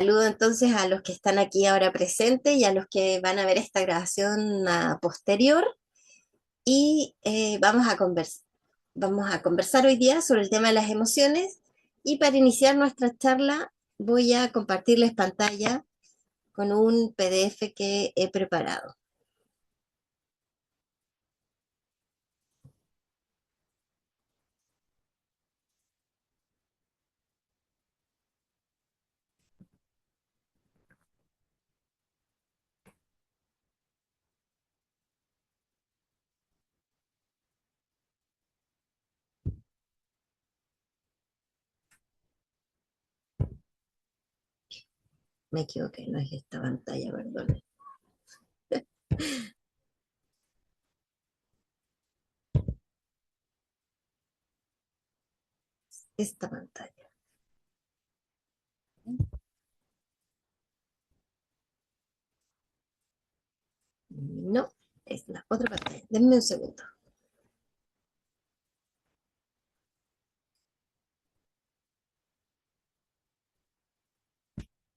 Saludo entonces a los que están aquí ahora presentes y a los que van a ver esta grabación posterior. Y vamos a conversar hoy día sobre el tema de las emociones. Y para iniciar nuestra charla, voy a compartirles pantalla con un PDF que he preparado. Me equivoqué, no es esta pantalla, perdón. Esta pantalla. No, es la otra pantalla. Denme un segundo.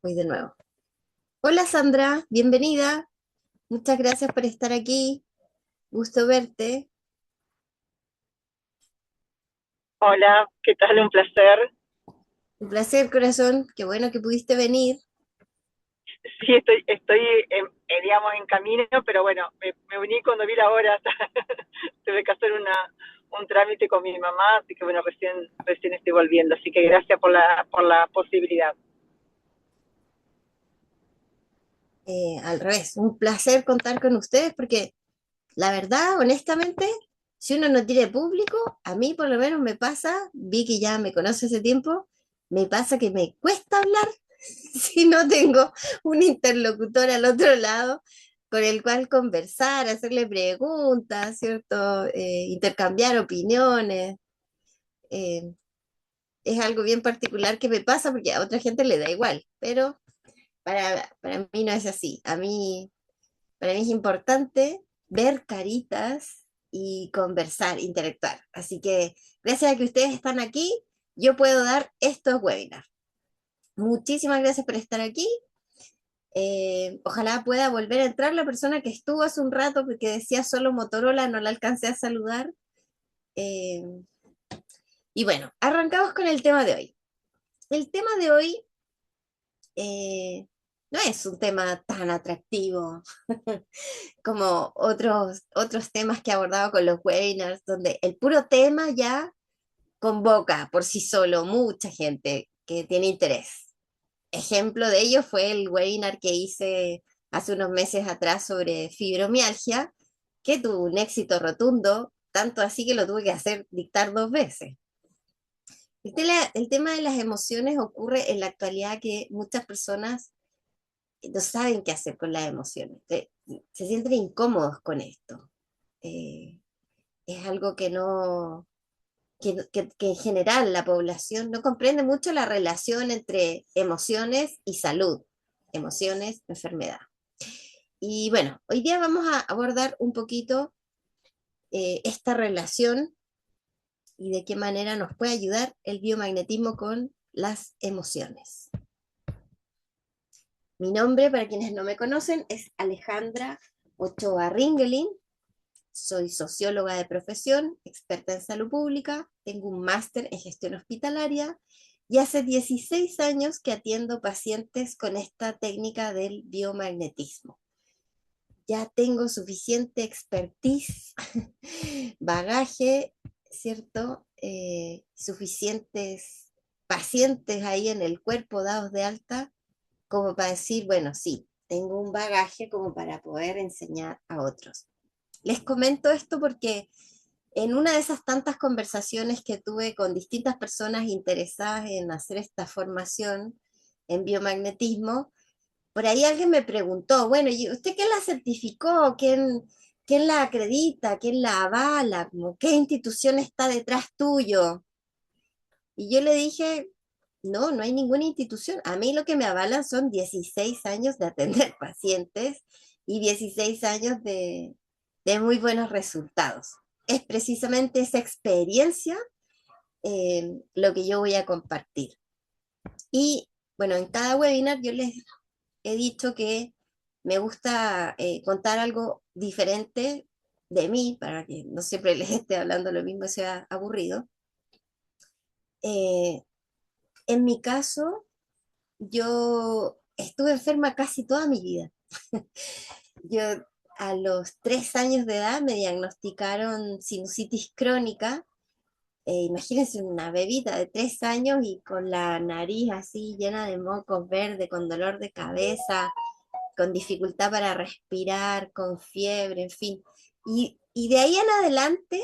Voy de nuevo. Hola Sandra, bienvenida. Muchas gracias por estar aquí. Gusto verte. Hola, ¿qué tal? Un placer. Un placer, corazón. Qué bueno que pudiste venir. Sí, digamos, en camino, pero bueno, me uní cuando vi la hora. Tuve que hacer un trámite con mi mamá, así que bueno, recién estoy volviendo. Así que gracias por la posibilidad. Al revés, un placer contar con ustedes porque la verdad, honestamente, si uno no tiene público, a mí por lo menos me pasa, vi que ya me conoce hace tiempo, me pasa que me cuesta hablar si no tengo un interlocutor al otro lado con el cual conversar, hacerle preguntas, ¿cierto? Intercambiar opiniones. Eh, es algo bien particular que me pasa porque a otra gente le da igual, pero para mí no es así. Para mí es importante ver caritas y conversar, interactuar. Así que gracias a que ustedes están aquí, yo puedo dar estos webinars. Muchísimas gracias por estar aquí. Ojalá pueda volver a entrar la persona que estuvo hace un rato porque decía solo Motorola, no la alcancé a saludar. Eh, y bueno, arrancamos con el tema de hoy. El tema de hoy no es un tema tan atractivo como otros temas que he abordado con los webinars, donde el puro tema ya convoca por sí solo mucha gente que tiene interés. Ejemplo de ello fue el webinar que hice hace unos meses atrás sobre fibromialgia, que tuvo un éxito rotundo, tanto así que lo tuve que hacer dictar 2 veces. El tema de las emociones ocurre en la actualidad que muchas personas no saben qué hacer con las emociones, se sienten incómodos con esto. Eh, es algo que no, que en general la población no comprende mucho la relación entre emociones y salud, emociones, enfermedad. Y bueno, hoy día vamos a abordar un poquito esta relación y de qué manera nos puede ayudar el biomagnetismo con las emociones. Mi nombre, para quienes no me conocen, es Alejandra Ochoa Ringelin. Soy socióloga de profesión, experta en salud pública, tengo un máster en gestión hospitalaria y hace 16 años que atiendo pacientes con esta técnica del biomagnetismo. Ya tengo suficiente expertise, bagaje, ¿cierto? Suficientes pacientes ahí en el cuerpo dados de alta como para decir, bueno, sí, tengo un bagaje como para poder enseñar a otros. Les comento esto porque en una de esas tantas conversaciones que tuve con distintas personas interesadas en hacer esta formación en biomagnetismo, por ahí alguien me preguntó, bueno, ¿y usted quién la certificó? ¿Quién la acredita? ¿Quién la avala? ¿Qué institución está detrás tuyo? Y yo le dije, no, no hay ninguna institución. A mí lo que me avalan son 16 años de atender pacientes y 16 años de muy buenos resultados. Es precisamente esa experiencia lo que yo voy a compartir. Y Bueno, en cada webinar yo les he dicho que me gusta contar algo diferente de mí, para que no siempre les esté hablando lo mismo y sea aburrido. Eh, en mi caso, yo estuve enferma casi toda mi vida. Yo a los 3 años de edad me diagnosticaron sinusitis crónica. Imagínense una bebita de 3 años y con la nariz así llena de mocos verdes, con dolor de cabeza, con dificultad para respirar, con fiebre, en fin. Y de ahí en adelante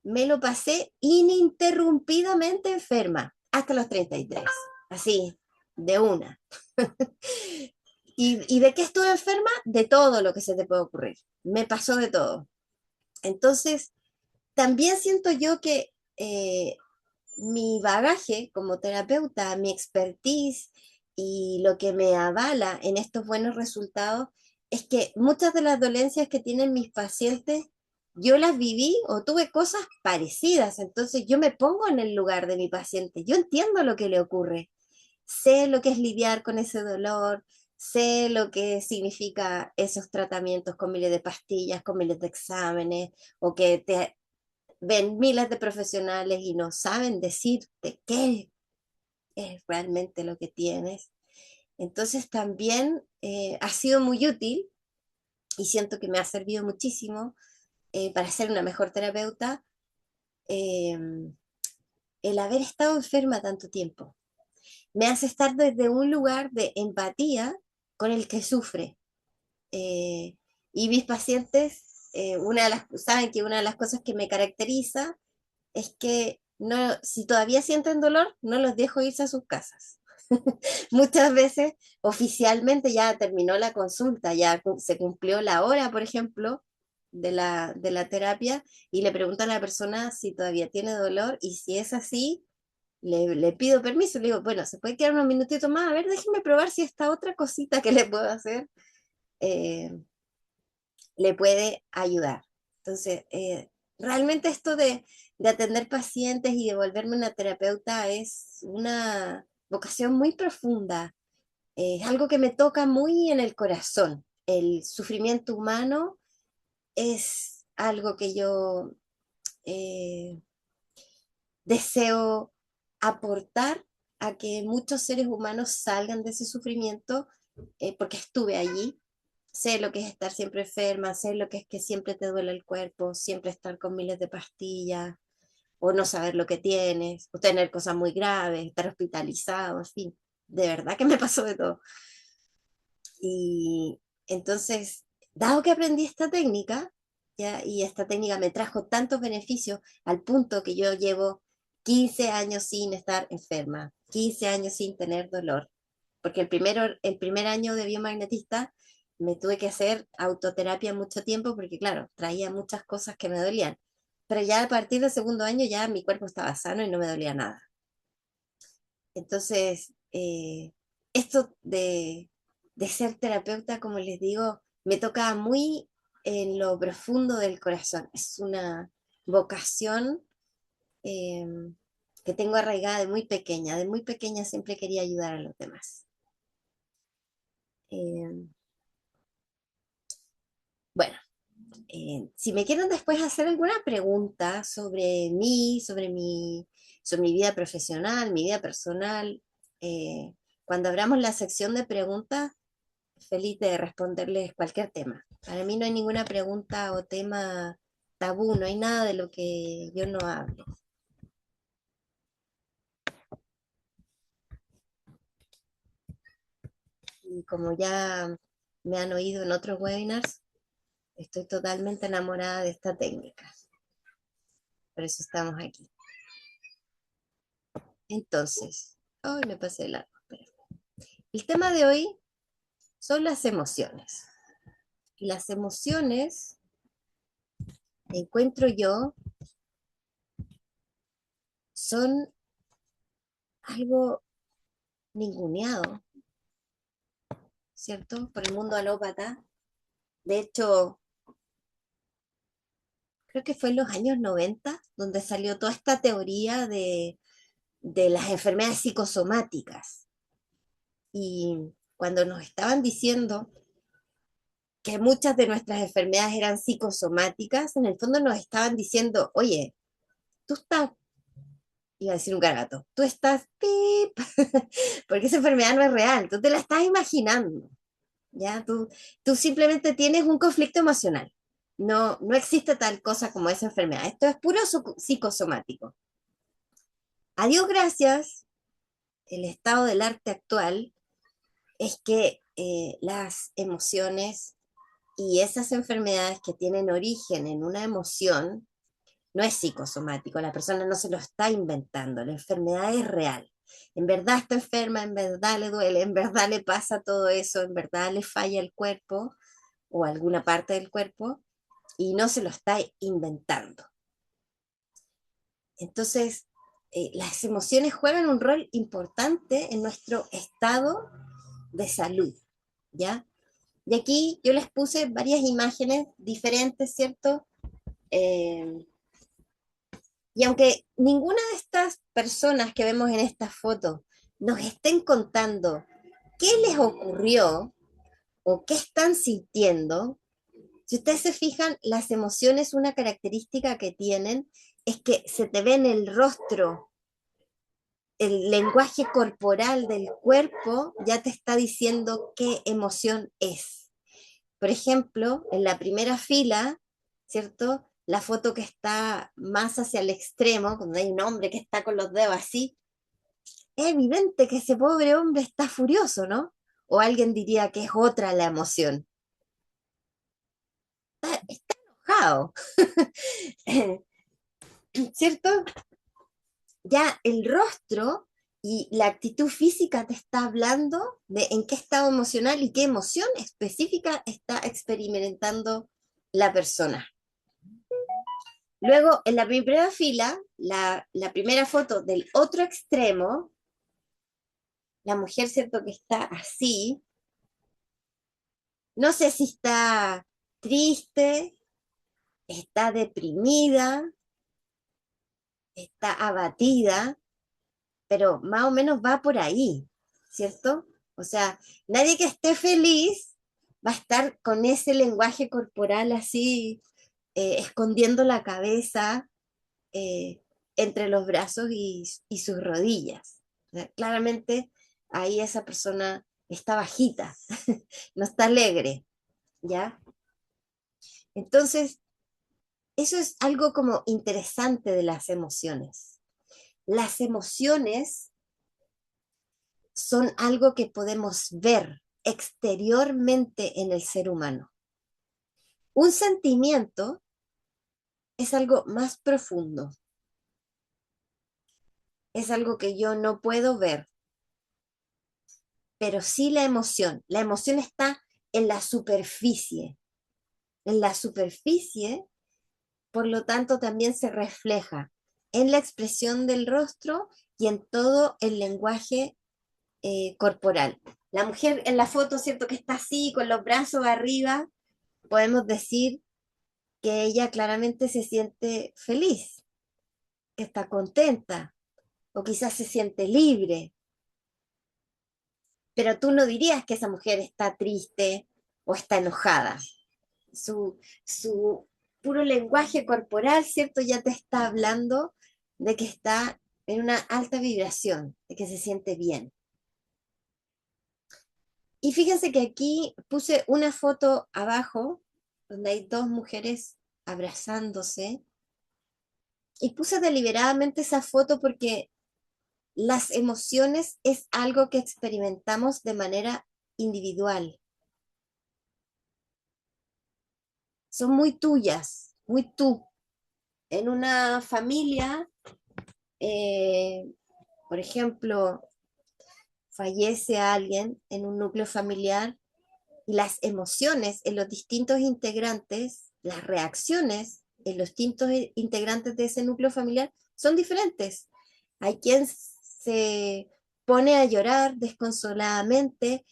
me lo pasé ininterrumpidamente enferma hasta los 33, así, de una. ¿Y de qué estuve enferma? De todo lo que se te puede ocurrir. Me pasó de todo. Entonces, también siento yo que mi bagaje como terapeuta, mi expertise y lo que me avala en estos buenos resultados es que muchas de las dolencias que tienen mis pacientes, yo las viví o tuve cosas parecidas. Entonces yo me pongo en el lugar de mi paciente, yo entiendo lo que le ocurre, sé lo que es lidiar con ese dolor, sé lo que significa esos tratamientos con miles de pastillas, con miles de exámenes, o que te ven miles de profesionales y no saben decirte qué es realmente lo que tienes. Entonces también ha sido muy útil y siento que me ha servido muchísimo para ser una mejor terapeuta eh, el haber estado enferma tanto tiempo. Me hace estar desde un lugar de empatía con el que sufre. Eh, y mis pacientes, saben que una de las cosas que me caracteriza es que no, si todavía sienten dolor, no los dejo irse a sus casas. Muchas veces oficialmente ya terminó la consulta, ya se cumplió la hora, por ejemplo, de la terapia y le pregunto a la persona si todavía tiene dolor y si es así, le pido permiso, le digo, bueno, ¿se puede quedar unos minutitos más? A ver, déjenme probar si esta otra cosita que le puedo hacer eh, le puede ayudar. Entonces, realmente esto de atender pacientes y de volverme una terapeuta es una vocación muy profunda, es algo que me toca muy en el corazón. El sufrimiento humano es algo que yo eh, deseo aportar a que muchos seres humanos salgan de ese sufrimiento, porque estuve allí. Sé lo que es estar siempre enferma, sé lo que es que siempre te duele el cuerpo, siempre estar con miles de pastillas, o no saber lo que tienes, o tener cosas muy graves, estar hospitalizado, en fin. De verdad que me pasó de todo. Y entonces, dado que aprendí esta técnica, ¿ya? Y esta técnica me trajo tantos beneficios al punto que yo llevo 15 años sin estar enferma, 15 años sin tener dolor, porque el primer año de biomagnetista me tuve que hacer autoterapia mucho tiempo porque, claro, traía muchas cosas que me dolían. Pero ya a partir del segundo año ya mi cuerpo estaba sano y no me dolía nada. Entonces, esto de ser terapeuta, como les digo, me toca muy en lo profundo del corazón. Es una vocación eh, que tengo arraigada de muy pequeña. De muy pequeña siempre quería ayudar a los demás. Eh, bueno, si me quieren después hacer alguna pregunta sobre mí, sobre mi vida profesional, mi vida personal, cuando abramos la sección de preguntas, feliz de responderles cualquier tema. Para mí no hay ninguna pregunta o tema tabú, no hay nada de lo que yo no hable. Y como ya me han oído en otros webinars, estoy totalmente enamorada de esta técnica. Por eso estamos aquí. Entonces, hoy me pasé largo. El tema de hoy son las emociones. Y las emociones, encuentro yo, son algo ninguneado, ¿cierto? Por el mundo alópata. De hecho, creo que fue en los años 90 donde salió toda esta teoría de las enfermedades psicosomáticas. Y cuando nos estaban diciendo que muchas de nuestras enfermedades eran psicosomáticas, en el fondo nos estaban diciendo, oye, tú estás, iba a decir un garabato, tú estás pip, porque esa enfermedad no es real, tú te la estás imaginando, ¿ya? Tú simplemente tienes un conflicto emocional. No, no existe tal cosa como esa enfermedad. Esto es puro psicosomático. A Dios gracias, el estado del arte actual es que las emociones y esas enfermedades que tienen origen en una emoción no es psicosomático, la persona no se lo está inventando, la enfermedad es real. En verdad está enferma, en verdad le duele, en verdad le pasa todo eso, en verdad le falla el cuerpo o alguna parte del cuerpo y no se lo está inventando. Entonces, las emociones juegan un rol importante en nuestro estado de salud, ¿ya? Y aquí yo les puse varias imágenes diferentes, ¿cierto? Eh, y aunque ninguna de estas personas que vemos en esta foto nos estén contando qué les ocurrió o qué están sintiendo, si ustedes se fijan, las emociones, una característica que tienen es que se te ve en el rostro, el lenguaje corporal del cuerpo ya te está diciendo qué emoción es. Por ejemplo, en la primera fila, ¿cierto? La foto que está más hacia el extremo, cuando hay un hombre que está con los dedos así, es evidente que ese pobre hombre está furioso, ¿no? O alguien diría que es otra la emoción. Está enojado, ¿cierto? Ya el rostro y la actitud física te está hablando de en qué estado emocional y qué emoción específica está experimentando la persona. Luego, en la primera fila, la primera foto del otro extremo, la mujer, ¿cierto? Que está así, no sé si está triste, está deprimida, está abatida, pero más o menos va por ahí, ¿cierto? O sea, nadie que esté feliz va a estar con ese lenguaje corporal así, escondiendo la cabeza eh, entre los brazos y sus rodillas. O sea, claramente ahí esa persona está bajita, no está alegre, ¿ya? Entonces, eso es algo como interesante de las emociones. Las emociones son algo que podemos ver exteriormente en el ser humano. Un sentimiento es algo más profundo, es algo que yo no puedo ver, pero sí la emoción. La emoción está en la superficie. En la superficie, por lo tanto, también se refleja en la expresión del rostro y en todo el lenguaje corporal. La mujer en la foto, ¿cierto? Que está así, con los brazos arriba, podemos decir que ella claramente se siente feliz, que está contenta, o quizás se siente libre, pero tú no dirías que esa mujer está triste o está enojada. Su puro lenguaje corporal, ¿cierto? Ya te está hablando de que está en una alta vibración, de que se siente bien. Y fíjense que aquí puse una foto abajo, donde hay dos mujeres abrazándose, y puse deliberadamente esa foto porque las emociones es algo que experimentamos de manera individual. Son muy tuyas, muy tú. En una familia, eh, por ejemplo, fallece alguien en un núcleo familiar y las emociones en los distintos integrantes, las reacciones en los distintos integrantes de ese núcleo familiar son diferentes. Hay quien se pone a llorar desconsoladamente,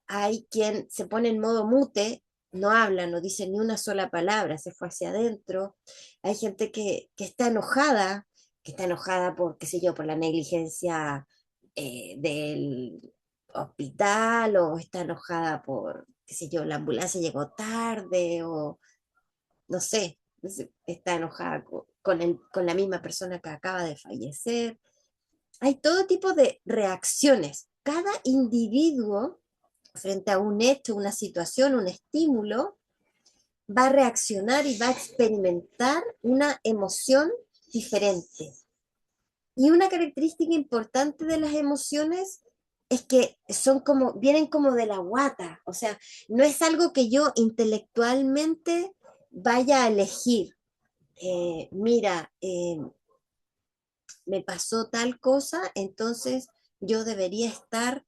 hay quien se pone en modo mute, no habla, no dice ni una sola palabra, se fue hacia adentro. Hay gente que está enojada por, qué sé yo, por la negligencia del hospital, o está enojada por, qué sé yo, la ambulancia llegó tarde, o no sé, está enojada con la misma persona que acaba de fallecer. Hay todo tipo de reacciones. Cada individuo frente a un hecho, una situación, un estímulo, va a reaccionar y va a experimentar una emoción diferente. Y una característica importante de las emociones es que son como, vienen como de la guata, o sea, no es algo que yo intelectualmente vaya a elegir. Mira, me pasó tal cosa, entonces yo debería estar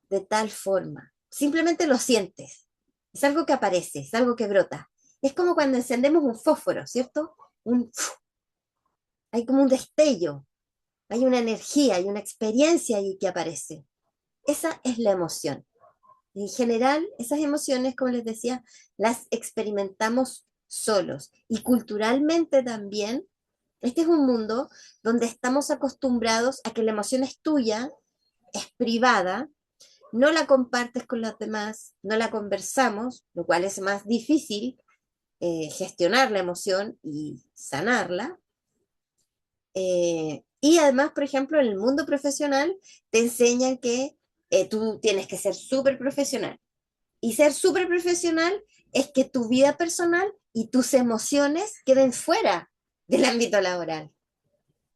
de tal forma. Simplemente lo sientes. Es algo que aparece, es algo que brota. Es como cuando encendemos un fósforo, ¿cierto? Hay como un destello, hay una energía, hay una experiencia ahí que aparece. Esa es la emoción. En general, esas emociones, como les decía, las experimentamos solos. Y culturalmente también, este es un mundo donde estamos acostumbrados a que la emoción es tuya, es privada, no la compartes con los demás, no la conversamos, lo cual es más difícil gestionar la emoción y sanarla. Y además, por ejemplo, en el mundo profesional te enseñan que tú tienes que ser súper profesional. Y ser súper profesional es que tu vida personal y tus emociones queden fuera del ámbito laboral.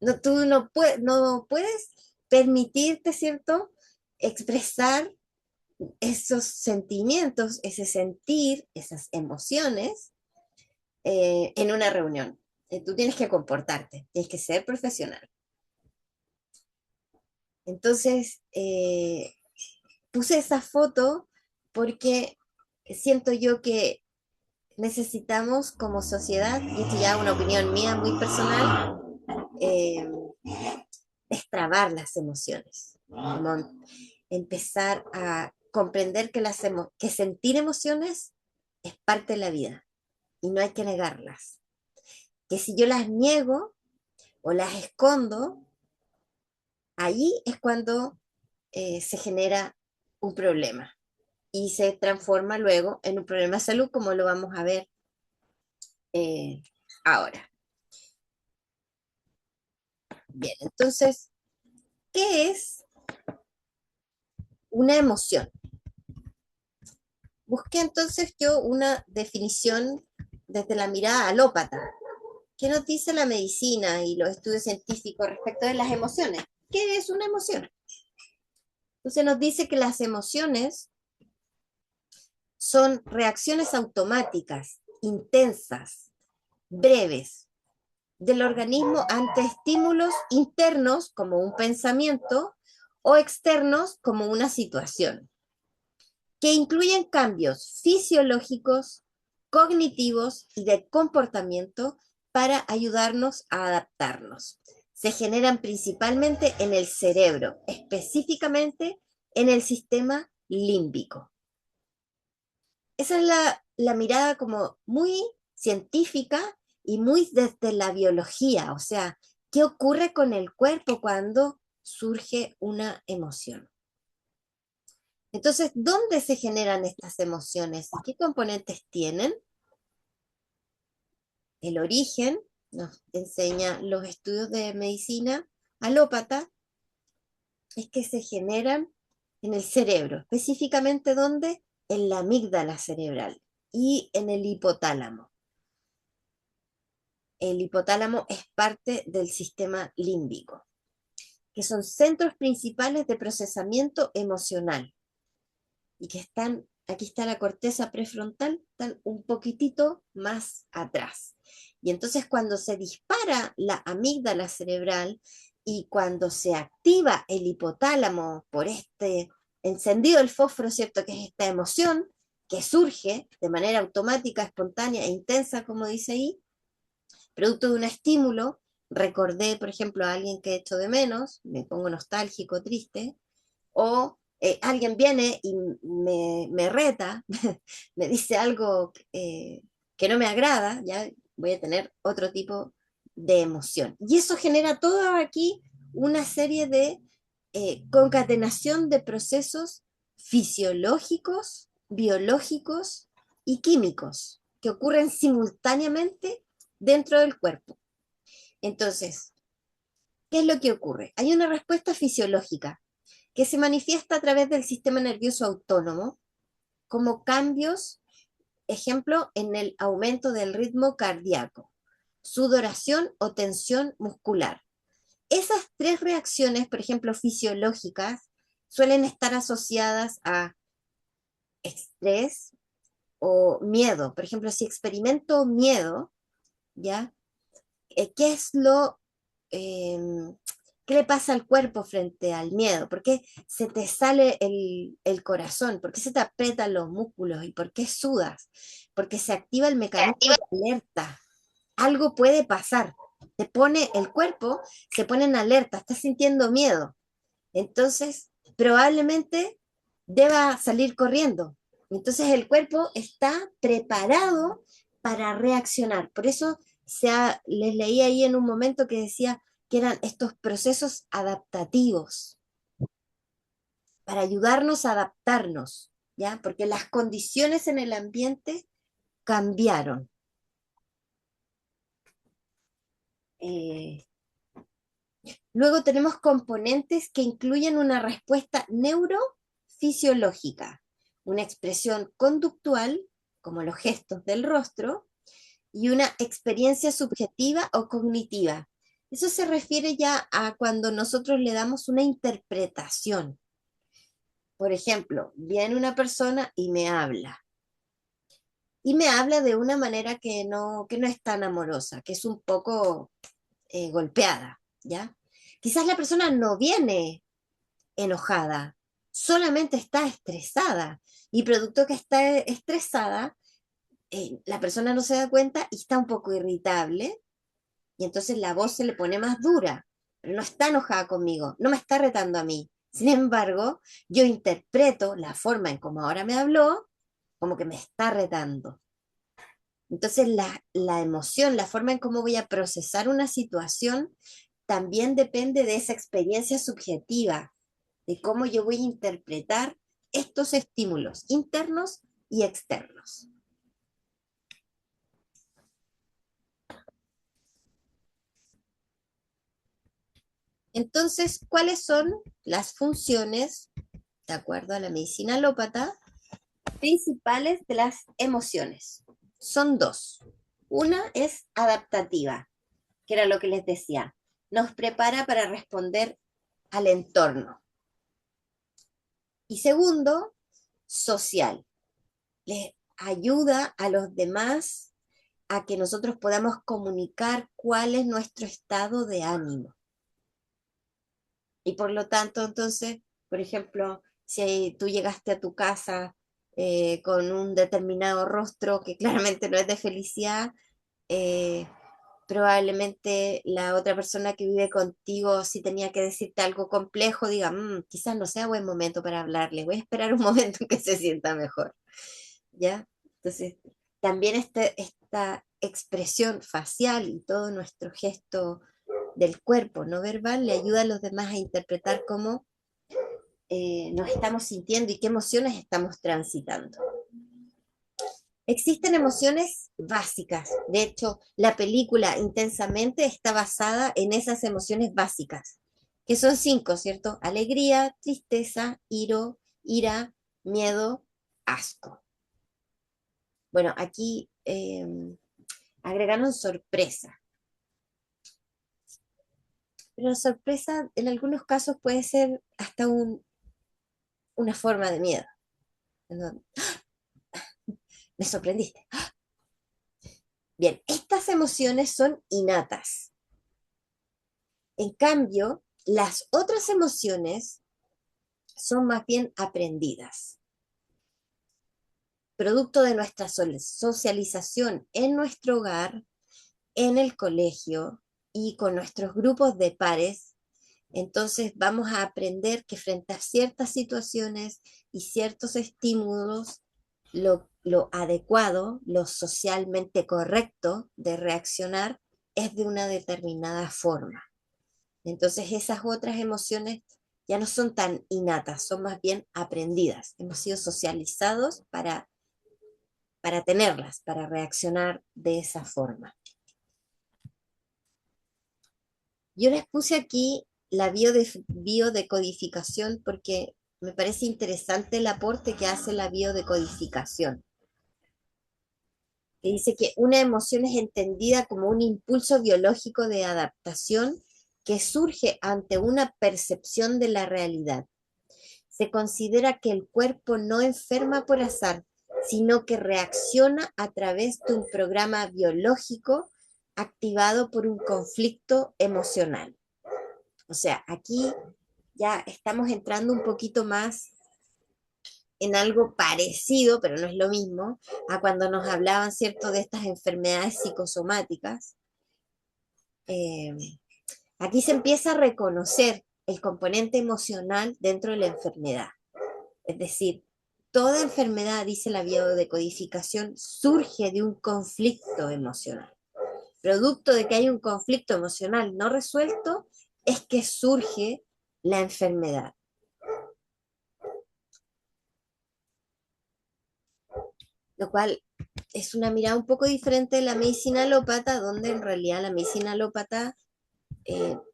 No, tú no puedes permitirte, ¿cierto?, expresar esos sentimientos, ese sentir, esas emociones en una reunión. Tú tienes que comportarte, tienes que ser profesional. Entonces, puse esa foto porque siento yo que necesitamos como sociedad, y esto ya es una opinión mía muy personal, eh, destrabar las emociones, como empezar a comprender que, que sentir emociones es parte de la vida y no hay que negarlas. Que si yo las niego o las escondo, ahí es cuando se genera un problema y se transforma luego en un problema de salud, como lo vamos a ver eh, ahora. Bien, entonces, ¿qué es una emoción? Busqué entonces yo una definición desde la mirada alópata. ¿Qué nos dice la medicina y los estudios científicos respecto de las emociones? ¿Qué es una emoción? Entonces nos dice que las emociones son reacciones automáticas, intensas, breves, del organismo ante estímulos internos como un pensamiento o externos como una situación, que incluyen cambios fisiológicos, cognitivos y de comportamiento para ayudarnos a adaptarnos. Se generan principalmente en el cerebro, específicamente en el sistema límbico. Esa es la mirada como muy científica y muy desde la biología, o sea, ¿qué ocurre con el cuerpo cuando surge una emoción? Entonces, ¿dónde se generan estas emociones? ¿Qué componentes tienen? El origen nos enseña los estudios de medicina alópata, es que se generan en el cerebro, específicamente ¿dónde? En la amígdala cerebral y en el hipotálamo. El hipotálamo es parte del sistema límbico, que son centros principales de procesamiento emocional y que están, aquí está la corteza prefrontal, están un poquitito más atrás. Y entonces cuando se dispara la amígdala cerebral y cuando se activa el hipotálamo por este encendido del fósforo, ¿cierto? Que es esta emoción que surge de manera automática, espontánea e intensa, como dice ahí, producto de un estímulo, recordé, por ejemplo, a alguien que he hecho de menos, me pongo nostálgico, triste, o alguien viene y me reta, me dice algo que no me agrada, ya voy a tener otro tipo de emoción. Y eso genera todo aquí una serie de concatenación de procesos fisiológicos, biológicos y químicos que ocurren simultáneamente dentro del cuerpo. Entonces, ¿qué es lo que ocurre? Hay una respuesta fisiológica que se manifiesta a través del sistema nervioso autónomo como cambios, ejemplo, en el aumento del ritmo cardíaco, sudoración o tensión muscular. Esas tres reacciones, por ejemplo, fisiológicas, suelen estar asociadas a estrés o miedo. Por ejemplo, si experimento miedo, ¿ya? ¿Qué es eh, qué le pasa al cuerpo frente al miedo? ¿Por qué se te sale el corazón? ¿Por qué se te aprietan los músculos? ¿Y por qué sudas? Porque se activa el mecanismo de alerta. Algo puede pasar. Te pone el cuerpo, se pone en alerta, estás sintiendo miedo. Entonces, probablemente deba salir corriendo. Entonces, el cuerpo está preparado para reaccionar. Por eso les leí ahí en un momento que decía que eran estos procesos adaptativos para ayudarnos a adaptarnos, ¿ya? Porque las condiciones en el ambiente cambiaron. Eh, Luego tenemos componentes que incluyen una respuesta neurofisiológica, una expresión conductual, como los gestos del rostro, y una experiencia subjetiva o cognitiva. Eso se refiere ya a cuando nosotros le damos una interpretación. Por ejemplo, viene una persona y me habla de una manera que no es tan amorosa, que es un poco golpeada, ¿ya? Quizás la persona no viene enojada, solamente está estresada. Y producto que está estresada, la persona no se da cuenta y está un poco irritable, y entonces la voz se le pone más dura, pero no está enojada conmigo, no me está retando a mí. Sin embargo, yo interpreto la forma en cómo ahora me habló como que me está retando. Entonces, la emoción, la forma en cómo voy a procesar una situación, también depende de esa experiencia subjetiva, de cómo yo voy a interpretar estos estímulos internos y externos. Entonces, ¿cuáles son las funciones, de acuerdo a la medicina alópata, principales de las emociones? Son dos. Una es adaptativa, que era lo que les decía, nos prepara para responder al entorno. Y segundo, social, les ayuda a los demás a que nosotros podamos comunicar cuál es nuestro estado de ánimo. Y por lo tanto, entonces, por ejemplo, si tú llegaste a tu casa con un determinado rostro que claramente no es de felicidad, eh, probablemente la otra persona que vive contigo, si tenía que decirte algo complejo, diga, quizás no sea buen momento para hablarle, voy a esperar un momento en que se sienta mejor, ¿ya? Entonces, también esta expresión facial y todo nuestro gesto del cuerpo no verbal le ayuda a los demás a interpretar cómo nos estamos sintiendo y qué emociones estamos transitando. Existen emociones básicas. De hecho, la película Intensamente está basada en esas emociones básicas, que son cinco, ¿cierto? Alegría, tristeza, ira, miedo, asco. Bueno, aquí agregaron sorpresa. Pero la sorpresa en algunos casos puede ser hasta una forma de miedo. ¿No? Me sorprendiste. Bien, estas emociones son innatas. En cambio, las otras emociones son más bien aprendidas, producto de nuestra socialización en nuestro hogar, en el colegio y con nuestros grupos de pares. Entonces vamos a aprender que frente a ciertas situaciones y ciertos estímulos, lo adecuado, lo socialmente correcto de reaccionar es de una determinada forma. Entonces esas otras emociones ya no son tan innatas, son más bien aprendidas. Hemos sido socializados para tenerlas, para reaccionar de esa forma. Yo les puse aquí la biodecodificación porque me parece interesante el aporte que hace la biodecodificación, que dice que una emoción es entendida como un impulso biológico de adaptación que surge ante una percepción de la realidad. Se considera que el cuerpo no enferma por azar, sino que reacciona a través de un programa biológico activado por un conflicto emocional. O sea, aquí ya estamos entrando un poquito más en algo parecido, pero no es lo mismo, a cuando nos hablaban, ¿cierto?, de estas enfermedades psicosomáticas. Eh, Aquí se empieza a reconocer el componente emocional dentro de la enfermedad. Es decir, toda enfermedad, dice la biodecodificación, surge de un conflicto emocional. Producto de que hay un conflicto emocional no resuelto, es que surge la enfermedad. Lo cual es una mirada un poco diferente de la medicina alópata, donde en realidad la medicina alópata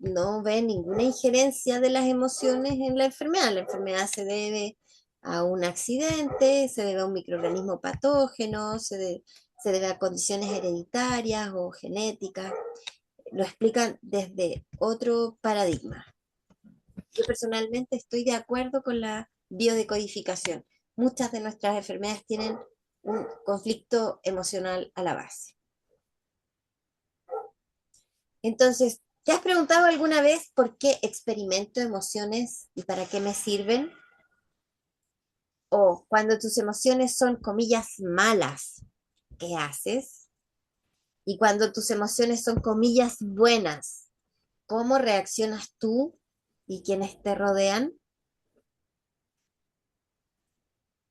no ve ninguna injerencia de las emociones en la enfermedad. La enfermedad se debe a un accidente, se debe a un microorganismo patógeno, se debe a condiciones hereditarias o genéticas. Lo explican desde otro paradigma. Yo personalmente estoy de acuerdo con la biodecodificación. Muchas de nuestras enfermedades tienen un conflicto emocional a la base. Entonces, ¿te has preguntado alguna vez por qué experimento emociones y para qué me sirven? O cuando tus emociones son, comillas, malas, ¿qué haces? Y cuando tus emociones son, comillas, buenas, ¿cómo reaccionas tú y quienes te rodean?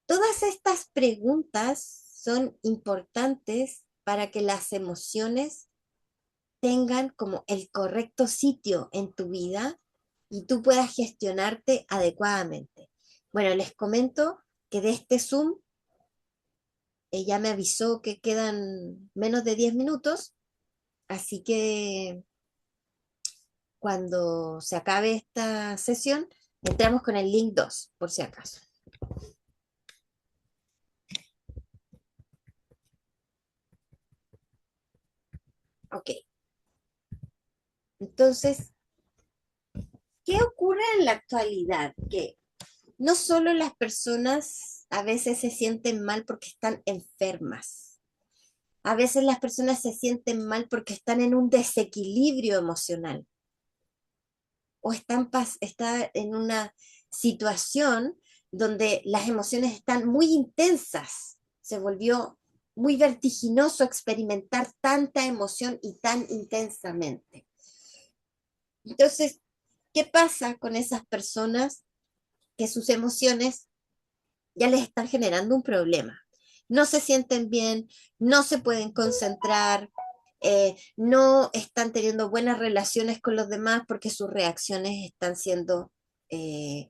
Todas estas preguntas son importantes para que las emociones tengan como el correcto sitio en tu vida y tú puedas gestionarte adecuadamente. Bueno, les comento que de este Zoom ya me avisó que quedan menos de 10 minutos, así que cuando se acabe esta sesión, entramos con el link 2 por si acaso. Ok, entonces, ¿qué ocurre en la actualidad? Que no solo las personas a veces se sienten mal porque están enfermas, a veces las personas se sienten mal porque están en un desequilibrio emocional o están en una situación donde las emociones están muy intensas. Se volvió muy vertiginoso experimentar tanta emoción y tan intensamente. Entonces, ¿qué pasa con esas personas que sus emociones ya les están generando un problema? No se sienten bien, no se pueden concentrar, no están teniendo buenas relaciones con los demás porque sus reacciones están siendo eh,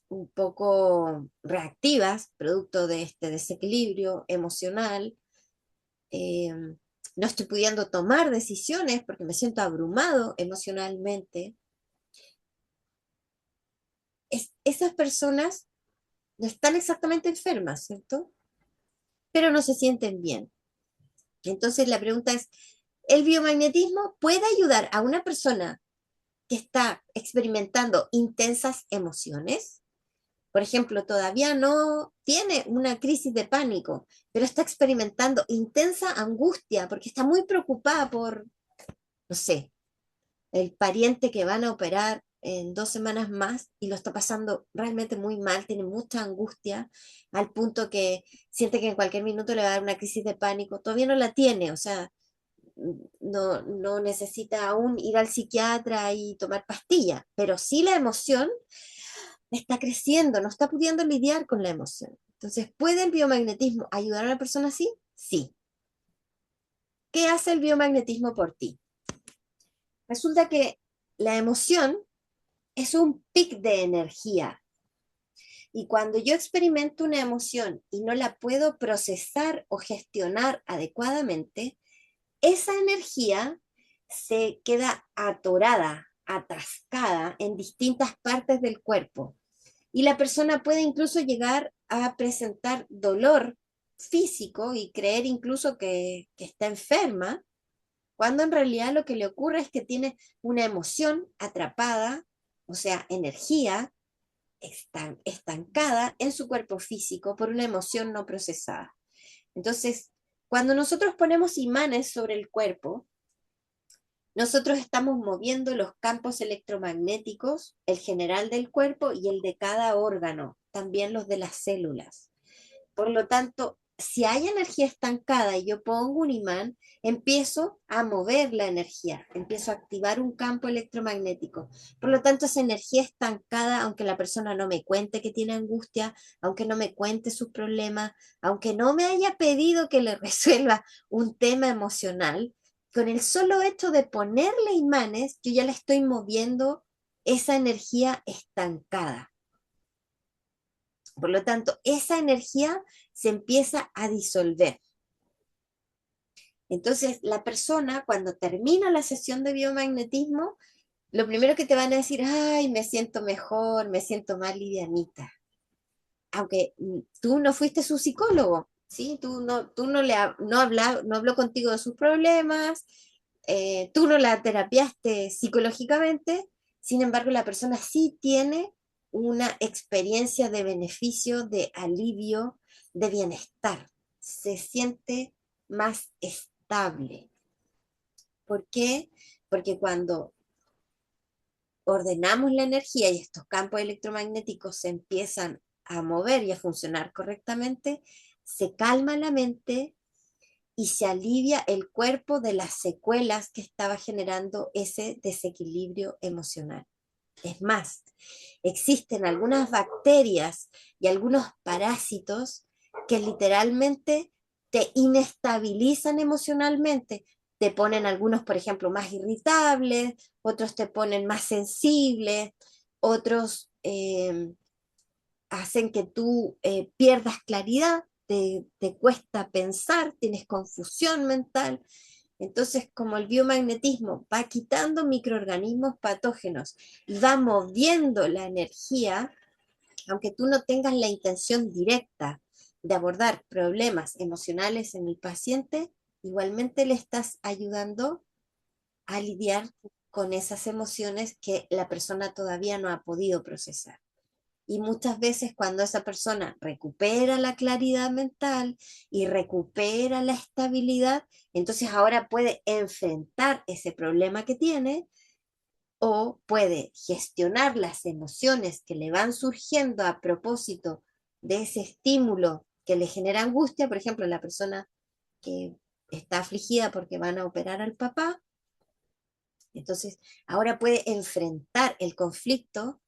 un poco reactivas, producto de este desequilibrio emocional. Eh, no estoy pudiendo tomar decisiones porque me siento abrumado emocionalmente. Esas personas no están exactamente enfermas, ¿cierto? Pero no se sienten bien. Entonces la pregunta es, ¿el biomagnetismo puede ayudar a una persona que está experimentando intensas emociones? Por ejemplo, todavía no tiene una crisis de pánico, pero está experimentando intensa angustia porque está muy preocupada por, no sé, el pariente que van a operar en 2 semanas más y lo está pasando realmente muy mal, tiene mucha angustia al punto que siente que en cualquier minuto le va a dar una crisis de pánico. Todavía no la tiene, o sea, no necesita aún ir al psiquiatra y tomar pastillas, pero sí la emoción está creciendo, no está pudiendo lidiar con la emoción. Entonces, ¿puede el biomagnetismo ayudar a una persona así? Sí. ¿Qué hace el biomagnetismo por ti? Resulta que la emoción es un pic de energía. Y cuando yo experimento una emoción y no la puedo procesar o gestionar adecuadamente, esa energía se queda atorada, atascada en distintas partes del cuerpo. Y la persona puede incluso llegar a presentar dolor físico y creer incluso que está enferma, cuando en realidad lo que le ocurre es que tiene una emoción atrapada, o sea, energía estancada en su cuerpo físico por una emoción no procesada. Entonces, cuando nosotros ponemos imanes sobre el cuerpo, nosotros estamos moviendo los campos electromagnéticos, el general del cuerpo y el de cada órgano, también los de las células. Por lo tanto, si hay energía estancada y yo pongo un imán, empiezo a mover la energía, empiezo a activar un campo electromagnético. Por lo tanto, esa energía estancada, aunque la persona no me cuente que tiene angustia, aunque no me cuente sus problemas, aunque no me haya pedido que le resuelva un tema emocional, con el solo hecho de ponerle imanes, yo ya le estoy moviendo esa energía estancada. Por lo tanto, esa energía se empieza a disolver. Entonces, la persona cuando termina la sesión de biomagnetismo, lo primero que te van a decir, ay, me siento mejor, me siento más livianita. Aunque tú no fuiste su psicólogo, ¿sí? Tú no, no habló contigo de sus problemas, tú no la terapiaste psicológicamente, sin embargo, la persona sí tiene una experiencia de beneficio, de alivio, de bienestar. Se siente más estable. ¿Por qué? Porque cuando ordenamos la energía y estos campos electromagnéticos se empiezan a mover y a funcionar correctamente, se calma la mente y se alivia el cuerpo de las secuelas que estaba generando ese desequilibrio emocional. Es más, existen algunas bacterias y algunos parásitos que literalmente te inestabilizan emocionalmente. Te ponen algunos, por ejemplo, más irritables, otros te ponen más sensibles, otros hacen que tú pierdas claridad, te cuesta pensar, tienes confusión mental. Entonces, como el biomagnetismo va quitando microorganismos patógenos y va moviendo la energía, aunque tú no tengas la intención directa de abordar problemas emocionales en el paciente, igualmente le estás ayudando a lidiar con esas emociones que la persona todavía no ha podido procesar. Y muchas veces cuando esa persona recupera la claridad mental y recupera la estabilidad, entonces ahora puede enfrentar ese problema que tiene o puede gestionar las emociones que le van surgiendo a propósito de ese estímulo que le genera angustia. Por ejemplo, la persona que está afligida porque van a operar al papá, entonces ahora puede enfrentar el conflicto